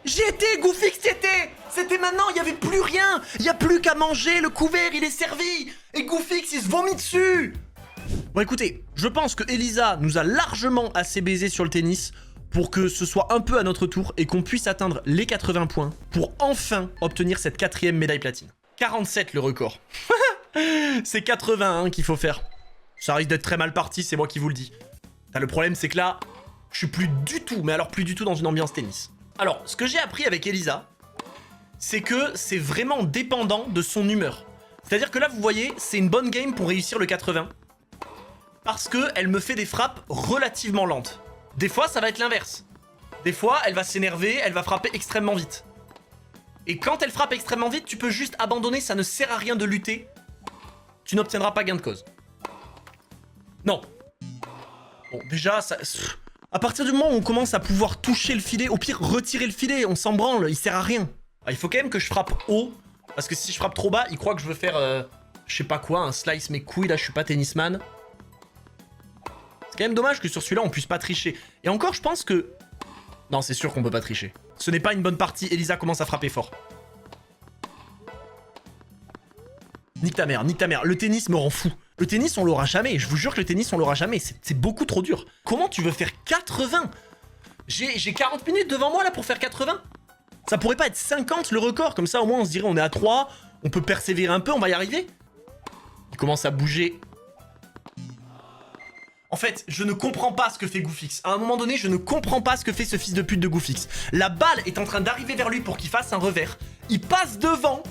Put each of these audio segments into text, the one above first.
J'y étais, Goofix, y était. C'était maintenant, il y avait plus rien. Il y a plus qu'à manger, le couvert, il est servi. Et Goofix, il se vomit dessus. Bon, écoutez, je pense que Elisa nous a largement assez baisé sur le tennis pour que ce soit un peu à notre tour et qu'on puisse atteindre les 80 points pour enfin obtenir cette 4e médaille platine. 47 le record. C'est 81 qu'il faut faire. Ça risque d'être très mal parti, c'est moi qui vous le dis. Le problème, c'est que là, je suis plus du tout, mais alors plus du tout dans une ambiance tennis. Alors, ce que j'ai appris avec Elisa, c'est que c'est vraiment dépendant de son humeur. C'est-à-dire que là, vous voyez, c'est une bonne game pour réussir le 80. Parce qu'elle me fait des frappes relativement lentes. Des fois, ça va être l'inverse. Des fois, elle va s'énerver, elle va frapper extrêmement vite. Et quand elle frappe extrêmement vite, tu peux juste abandonner, ça ne sert à rien de lutter. Tu n'obtiendras pas gain de cause. Non. Bon, déjà, ça... À partir du moment où on commence à pouvoir toucher le filet, au pire, retirer le filet, on s'en branle, il sert à rien. Ah, il faut quand même que je frappe haut, parce que si je frappe trop bas, il croit que je veux faire, je sais pas quoi, un slice mes couilles, là, je suis pas tennisman. C'est quand même dommage que sur celui-là, on puisse pas tricher. Et encore, je pense que... Non, c'est sûr qu'on peut pas tricher. Ce n'est pas une bonne partie, Elisa commence à frapper fort. Nique ta mère, le tennis me rend fou. Le tennis, on l'aura jamais. Je vous jure que le tennis, on l'aura jamais. C'est beaucoup trop dur. Comment tu veux faire 80? J'ai 40 minutes devant moi, là, pour faire 80. Ça pourrait pas être 50, le record. Comme ça, au moins, on se dirait, on est à 3. On peut persévérer un peu, on va y arriver. Il commence à bouger. En fait, je ne comprends pas ce que fait Goofix. À un moment donné, je ne comprends pas ce que fait ce fils de pute de Goofix. La balle est en train d'arriver vers lui pour qu'il fasse un revers. Il passe devant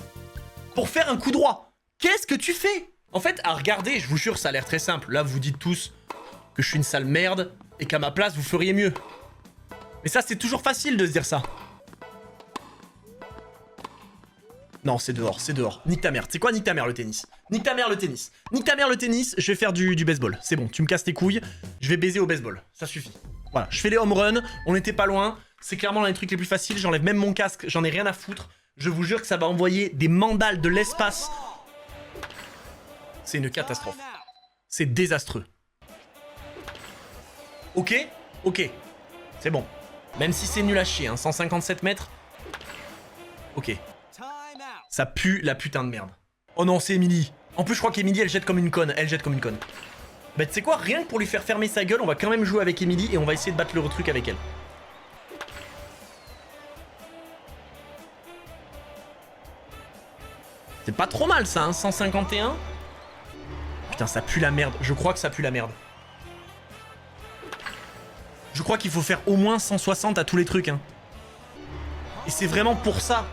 pour faire un coup droit. Qu'est-ce que tu fais? En fait, à regarder, je vous jure, ça a l'air très simple. Là, vous dites tous que je suis une sale merde et qu'à ma place, vous feriez mieux. Mais ça, c'est toujours facile de se dire ça. Non, c'est dehors, c'est dehors. Nique ta mère. Tu sais quoi, nique ta mère le tennis. Nique ta mère le tennis. Nique ta mère le tennis, je vais faire du baseball. C'est bon, tu me casses tes couilles, je vais baiser au baseball. Ça suffit. Voilà, je fais les home runs, on n'était pas loin. C'est clairement l'un des trucs les plus faciles, j'enlève même mon casque, j'en ai rien à foutre. Je vous jure que ça va envoyer des mandales de l'espace. C'est une catastrophe. C'est désastreux. Ok, ok. C'est bon. Même si c'est nul à chier, hein, 157 mètres. Ok. Ça pue la putain de merde. Oh non, c'est Emily. En plus, je crois qu'Emily, elle jette comme une conne. Elle jette comme une conne. Bah, tu sais quoi, rien que pour lui faire fermer sa gueule, on va quand même jouer avec Emily et on va essayer de battre le truc avec elle. C'est pas trop mal ça, hein, 151. Putain, ça pue la merde. Je crois que ça pue la merde. Je crois qu'il faut faire au moins 160 à tous les trucs, hein. Et c'est vraiment pour ça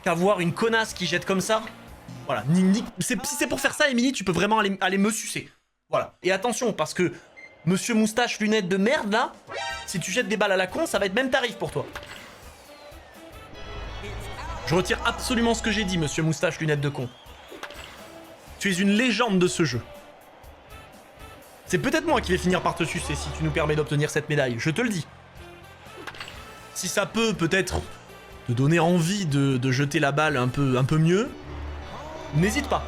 qu'avoir une connasse qui jette comme ça... Voilà, si c'est pour faire ça, Emily, tu peux vraiment aller me sucer. Voilà. Et attention, parce que Monsieur Moustache Lunettes de merde, là, si tu jettes des balles à la con, ça va être même tarif pour toi. Je retire absolument ce que j'ai dit, Monsieur Moustache Lunettes de con. Tu es une légende de ce jeu. C'est peut-être moi qui vais finir par te sucer si tu nous permets d'obtenir cette médaille, je te le dis. Si ça peut peut-être te donner envie de jeter la balle un peu mieux, n'hésite pas.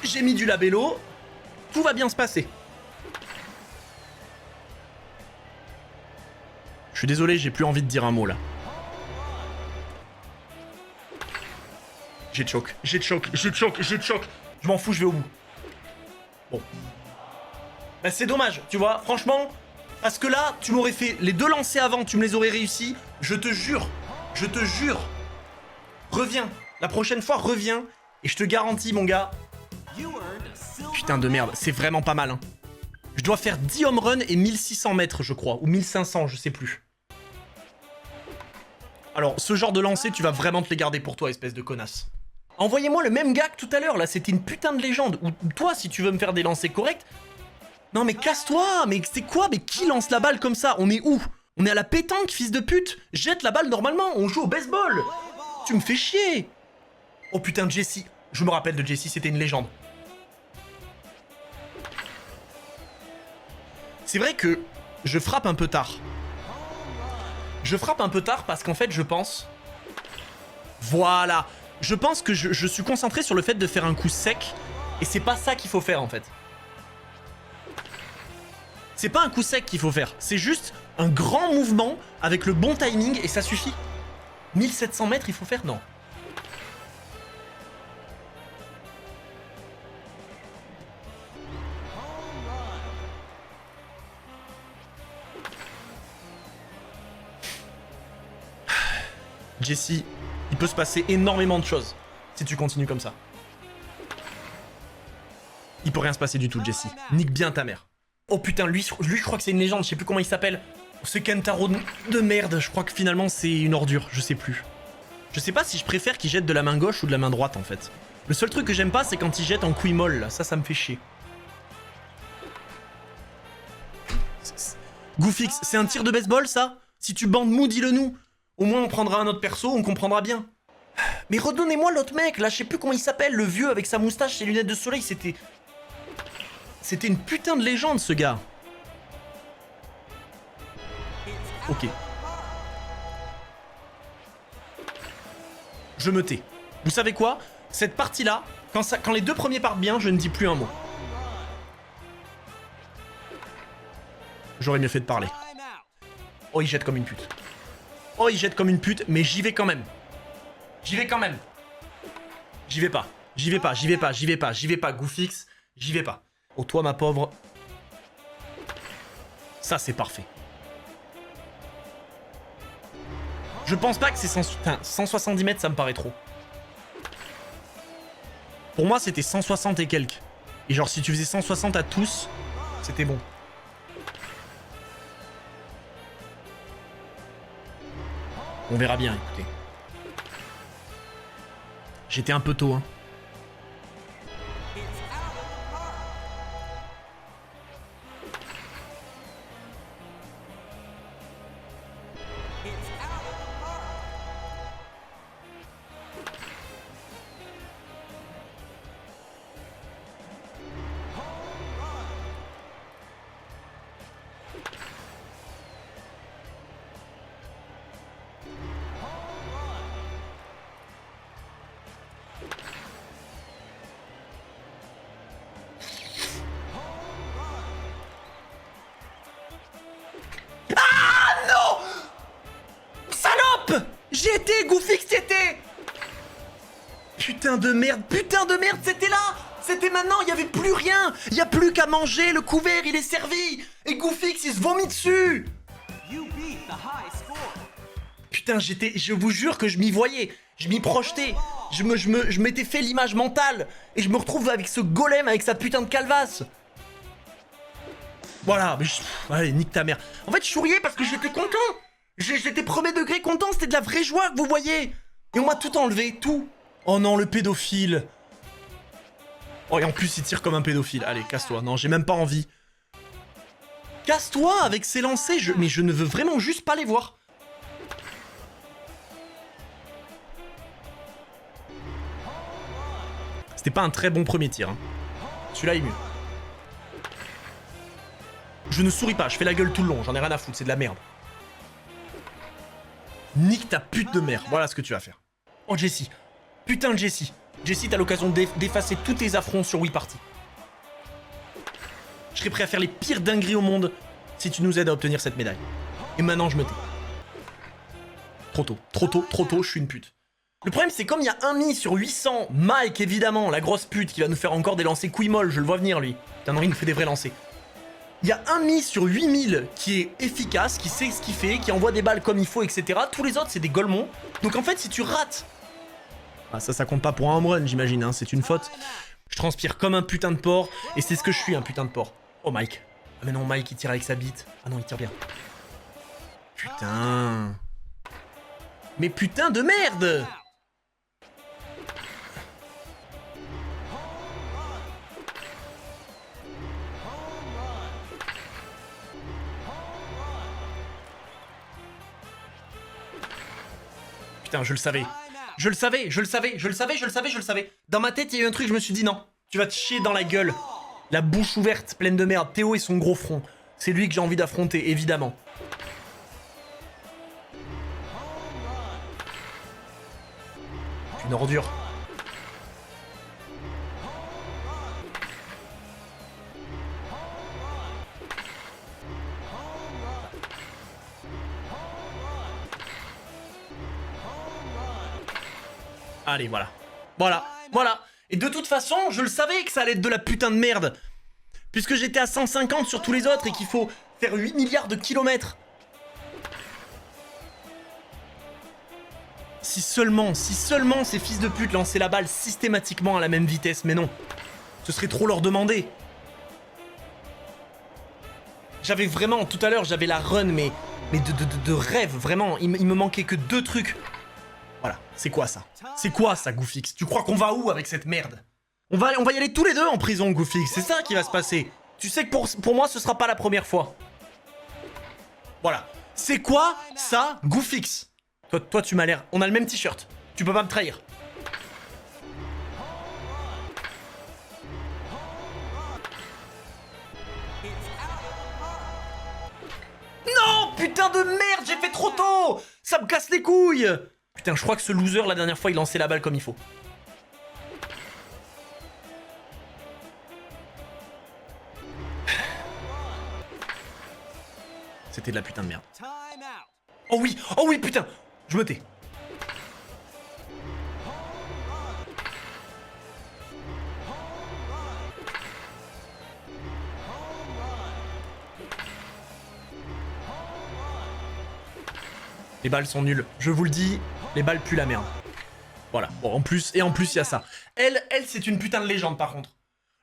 J'ai mis du labello, tout va bien se passer. Je suis désolé, j'ai plus envie de dire un mot là. J'ai choc, j'ai choc, j'ai choc, j'ai choc. Je m'en fous, je vais au bout. Bon. Bah, c'est dommage, tu vois, franchement, parce que là, tu m'aurais fait les deux lancers avant, tu me les aurais réussi. Je te jure, reviens. La prochaine fois, reviens. Et je te garantis, mon gars. Putain de merde, c'est vraiment pas mal, hein. Je dois faire 10 home runs et 1600 mètres, je crois. Ou 1500, je sais plus. Alors, ce genre de lancer, tu vas vraiment te les garder pour toi, espèce de connasse. Envoyez-moi le même gars que tout à l'heure, là. C'était une putain de légende. Ou toi, si tu veux me faire des lancers corrects. Non, mais casse-toi. Mais c'est quoi? Mais qui lance la balle comme ça? On est où? On est à la pétanque, fils de pute. Jette la balle normalement. On joue au baseball. Tu me fais chier. Oh putain, Jessie. Je me rappelle de Jessie, c'était une légende. C'est vrai que je frappe un peu tard. Je frappe un peu tard parce qu'en fait, je pense... Voilà. Je pense que je suis concentré sur le fait de faire un coup sec. Et c'est pas ça qu'il faut faire, en fait. C'est pas un coup sec qu'il faut faire, c'est juste un grand mouvement avec le bon timing et ça suffit. 1700 mètres il faut faire? Non. Jesse, il peut se passer énormément de choses si tu continues comme ça. Il peut rien se passer du tout, Jesse. Nique bien ta mère. Oh putain, lui je crois que c'est une légende, je sais plus comment il s'appelle. Ce Kentaro de merde, je crois que finalement c'est une ordure, je sais plus. Je sais pas si je préfère qu'il jette de la main gauche ou de la main droite en fait. Le seul truc que j'aime pas, c'est quand il jette en couille molle, là. Ça me fait chier. Goofix, c'est un tir de baseball ça? Si tu bandes mou, dis-le nous. Au moins on prendra un autre perso, on comprendra bien. Mais redonnez-moi l'autre mec, là, je sais plus comment il s'appelle, le vieux avec sa moustache, ses lunettes de soleil, c'était... C'était une putain de légende, ce gars. Ok. Je me tais. Vous savez quoi? Cette partie-là, quand les deux premiers partent bien, je ne dis plus un mot. J'aurais mieux fait de parler. Oh, il jette comme une pute. Oh, il jette comme une pute, mais j'y vais quand même. J'y vais quand même. J'y vais pas. J'y vais pas, j'y vais pas, j'y vais pas, j'y vais pas, Goofix. J'y vais pas. Oh, toi, ma pauvre. Ça, c'est parfait. Je pense pas que c'est 170 mètres, ça me paraît trop. Pour moi, c'était 160 et quelques. Et genre, si tu faisais 160 à tous, c'était bon. On verra bien, écoutez. J'étais un peu tôt, hein. J'y étais, Goofix, t'y étais. Putain de merde, c'était là. C'était maintenant, il y avait plus rien. Il y a plus qu'à manger, le couvert, il est servi. Et Goofix, il se vomit dessus. Putain, je vous jure que je m'y voyais. Je m'y projetais. Je m'étais fait l'image mentale. Et je me retrouve avec ce golem, avec sa putain de calvasse. Voilà, mais allez, nique ta mère. En fait, je souriais parce que j'étais content. J'étais premier degré content, c'était de la vraie joie que vous voyez. Et on m'a tout enlevé, tout. Oh non, le pédophile. Oh, et en plus, il tire comme un pédophile. Allez, casse-toi. Non, j'ai même pas envie. Casse-toi avec ses lancers. Mais je ne veux vraiment juste pas les voir. C'était pas un très bon premier tir. Hein. Celui-là est mieux. Je ne souris pas, je fais la gueule tout le long. J'en ai rien à foutre, c'est de la merde. Nique ta pute de mère, voilà ce que tu vas faire. Oh Jesse, putain de Jesse. Jesse, t'as l'occasion d'effacer tous tes affronts sur Wii Party. Je serais prêt à faire les pires dingueries au monde si tu nous aides à obtenir cette médaille. Et maintenant je me tais. Trop tôt, je suis une pute. Le problème c'est comme il y a 1 mi sur 800, Mike évidemment, la grosse pute qui va nous faire encore des lancers couilles molles, je le vois venir lui. Putain, il nous fait des vrais lancers. Il y a 1 mi sur 8000 qui est efficace, qui sait ce qu'il fait, qui envoie des balles comme il faut, etc. Tous les autres, c'est des golemons. Donc en fait, si tu rates... Ah, ça compte pas pour un home run, j'imagine, hein, c'est une faute. Je transpire comme un putain de porc, et c'est ce que je suis, un putain de porc. Oh, Mike. Ah mais non, Mike, il tire avec sa bite. Ah non, il tire bien. Putain. Mais putain de merde! Putain, je le savais. Je le savais. Dans ma tête, il y a eu un truc, je me suis dit non. Tu vas te chier dans la gueule. La bouche ouverte, pleine de merde. Théo et son gros front. C'est lui que j'ai envie d'affronter, évidemment. Une ordure. Allez, voilà. Voilà. Et de toute façon, je le savais que ça allait être de la putain de merde. Puisque j'étais à 150 sur tous les autres et qu'il faut faire 8 milliards de kilomètres. Si seulement ces fils de pute lançaient la balle systématiquement à la même vitesse, mais non. Ce serait trop leur demander. J'avais vraiment, tout à l'heure, j'avais la run, mais de rêve, vraiment. Il me manquait que 2 trucs. Voilà, c'est quoi ça? C'est quoi ça, Goofix? Tu crois qu'on va où avec cette merde? On va y aller tous les deux en prison, Goofix, c'est ça qui va se passer. Tu sais que pour moi, ce sera pas la première fois. Voilà. C'est quoi ça, Goofix? Toi, tu m'as l'air... On a le même t-shirt. Tu peux pas me trahir. Non, putain de merde, j'ai fait trop tôt. Ça me casse les couilles. Putain, je crois que ce loser, la dernière fois, il lançait la balle comme il faut. C'était de la putain de merde. Oh oui, putain. Je me tais. Les balles sont nulles. Je vous le dis, les balles puent la merde. Voilà. Bon, en plus, il y a ça. Elle, c'est une putain de légende, par contre.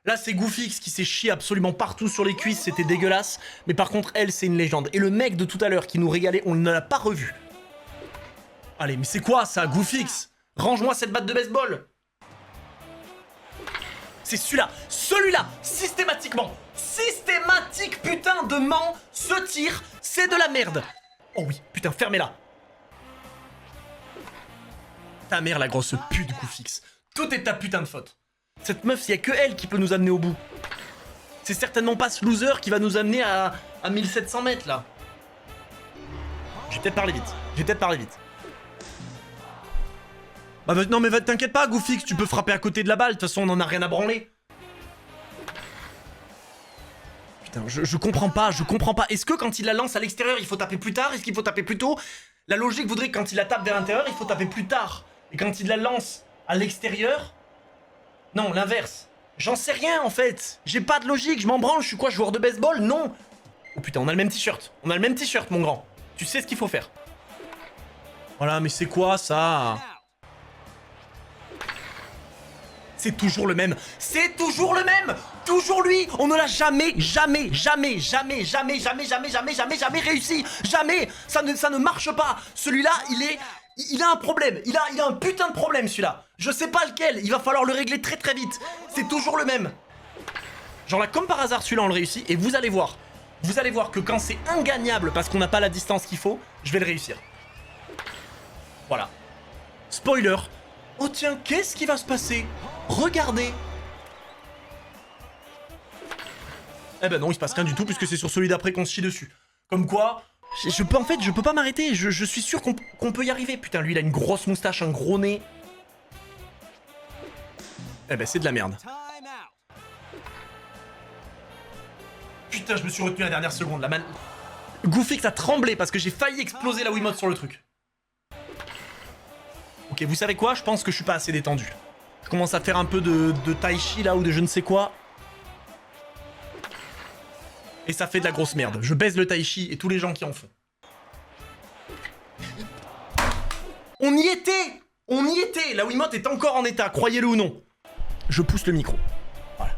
Là, c'est Goofix qui s'est chié absolument partout sur les cuisses, c'était dégueulasse. Mais par contre, elle, c'est une légende. Et le mec de tout à l'heure qui nous régalait, on ne l'a pas revu. Allez, mais c'est quoi ça, Goofix? Range-moi cette batte de baseball. C'est celui-là, systématique putain de ment, ce tir, c'est de la merde. Oh oui, putain, fermez-la. Ta mère, la grosse pute, Goofix. Tout est ta putain de faute. Cette meuf, il y a que elle qui peut nous amener au bout. C'est certainement pas ce loser qui va nous amener à 1700 mètres, là. J'ai peut-être parlé vite. Bah non mais t'inquiète pas, Goofix, tu peux frapper à côté de la balle, de toute façon on en a rien à branler. Putain, je comprends pas. Est-ce que quand il la lance à l'extérieur, il faut taper plus tard? Est-ce qu'il faut taper plus tôt? La logique voudrait que quand il la tape vers l'intérieur, il faut taper plus tard. Et quand il la lance à l'extérieur... Non, l'inverse. J'en sais rien en fait. J'ai pas de logique, je m'en branle, je suis quoi, joueur de baseball? Non. Oh putain, on a le même t-shirt. Mon grand. Tu sais ce qu'il faut faire. Voilà, mais c'est quoi ça? C'est toujours le même. Toujours lui. On ne l'a jamais réussi. Jamais. Ça ne marche pas. Celui-là, il a un problème. Il a un putain de problème, celui-là. Je sais pas lequel. Il va falloir le régler très très vite. C'est toujours le même. Genre là, comme par hasard, celui-là, on le réussit. Et vous allez voir. Vous allez voir que quand c'est ingagnable parce qu'on n'a pas la distance qu'il faut, je vais le réussir. Voilà. Spoiler. Oh tiens, qu'est-ce qui va se passer? Regardez. Eh ben non, il se passe rien du tout puisque c'est sur celui d'après qu'on se chie dessus. Comme quoi, je peux pas m'arrêter. Je suis sûr qu'on peut y arriver. Putain, lui, il a une grosse moustache, un gros nez. Eh ben, c'est de la merde. Putain, je me suis retenu à la dernière seconde. La man... Goofix a tremblé parce que j'ai failli exploser la Wiimote sur le truc. Ok, vous savez quoi? Je pense que je suis pas assez détendu. Je commence à faire un peu de tai chi là ou de je ne sais quoi. Et ça fait de la grosse merde. Je baise le tai chi et tous les gens qui en font. On y était. La Wiimote est encore en état, croyez-le ou non. Je pousse le micro. Voilà.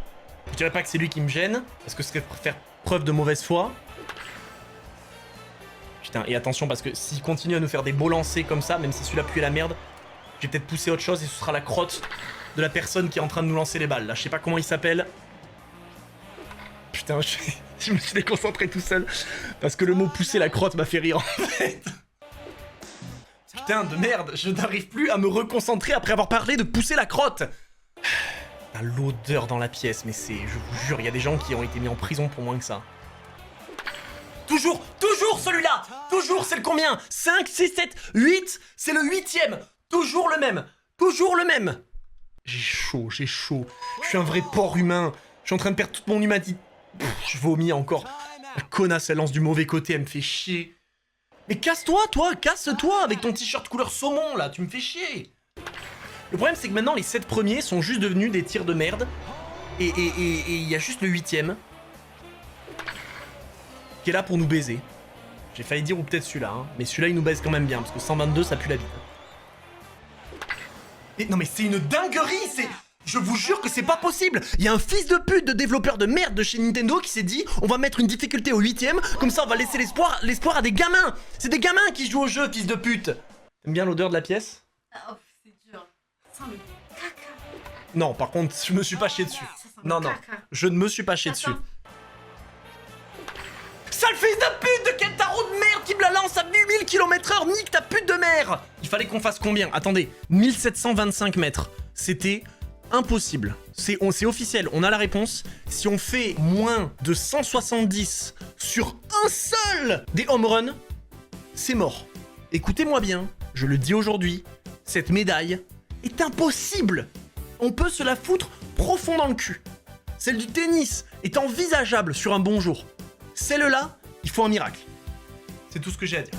Je dirais pas que c'est lui qui me gêne, parce que ce serait faire preuve de mauvaise foi. Putain, et attention, parce que s'il continue à nous faire des beaux lancers comme ça, même si celui-là pue la merde, je vais peut-être pousser autre chose et ce sera la crotte de la personne qui est en train de nous lancer les balles. Là, je sais pas comment il s'appelle. Putain, je me suis déconcentré tout seul, parce que le mot pousser la crotte m'a fait rire, en fait. Putain de merde, je n'arrive plus à me reconcentrer après avoir parlé de pousser la crotte. L'odeur dans la pièce, mais c'est... Je vous jure, il y a des gens qui ont été mis en prison pour moins que ça. Toujours celui-là. Toujours, c'est le combien? 5, 6, 7, 8. C'est le 8ème. Toujours le même. J'ai chaud. Je suis un vrai porc humain. Je suis en train de perdre toute mon humanité. Je vomis encore. La connasse, elle lance du mauvais côté, elle me fait chier. Mais casse-toi, toi, casse-toi avec ton t-shirt couleur saumon, là. Tu me fais chier. Le problème, c'est que maintenant, les 7 premiers sont juste devenus des tirs de merde. Et il y a juste le 8ème qui est là pour nous baiser. J'ai failli dire ou peut-être celui-là, hein. Mais celui-là, il nous baise quand même bien, parce que 122, ça pue la bite. Et non mais c'est une dinguerie, c'est... Je vous jure que c'est pas possible. Il y a un fils de pute de développeur de merde de chez Nintendo qui s'est dit on va mettre une difficulté au 8ème, comme ça on va laisser l'espoir à des gamins. C'est des gamins qui jouent au jeu, fils de pute. T'aimes bien l'odeur de la pièce? Oh, c'est dur. Ça sent le caca. Non, par contre, je me suis pas chié dessus. Ça sent le Non, caca. je ne me suis pas chié dessus. Attends. Sale fils de pute de Kentaro de merde qui me la lance à 8000 km/h, nique ta pute de mère. Il fallait qu'on fasse combien? Attendez, 1725 mètres. C'était impossible. C'est officiel, on a la réponse. Si on fait moins de 170 sur un seul des home runs, c'est mort. Écoutez-moi bien, je le dis aujourd'hui, cette médaille est impossible. On peut se la foutre profond dans le cul. Celle du tennis est envisageable sur un bon jour. Celle-là, il faut un miracle. C'est tout ce que j'ai à dire.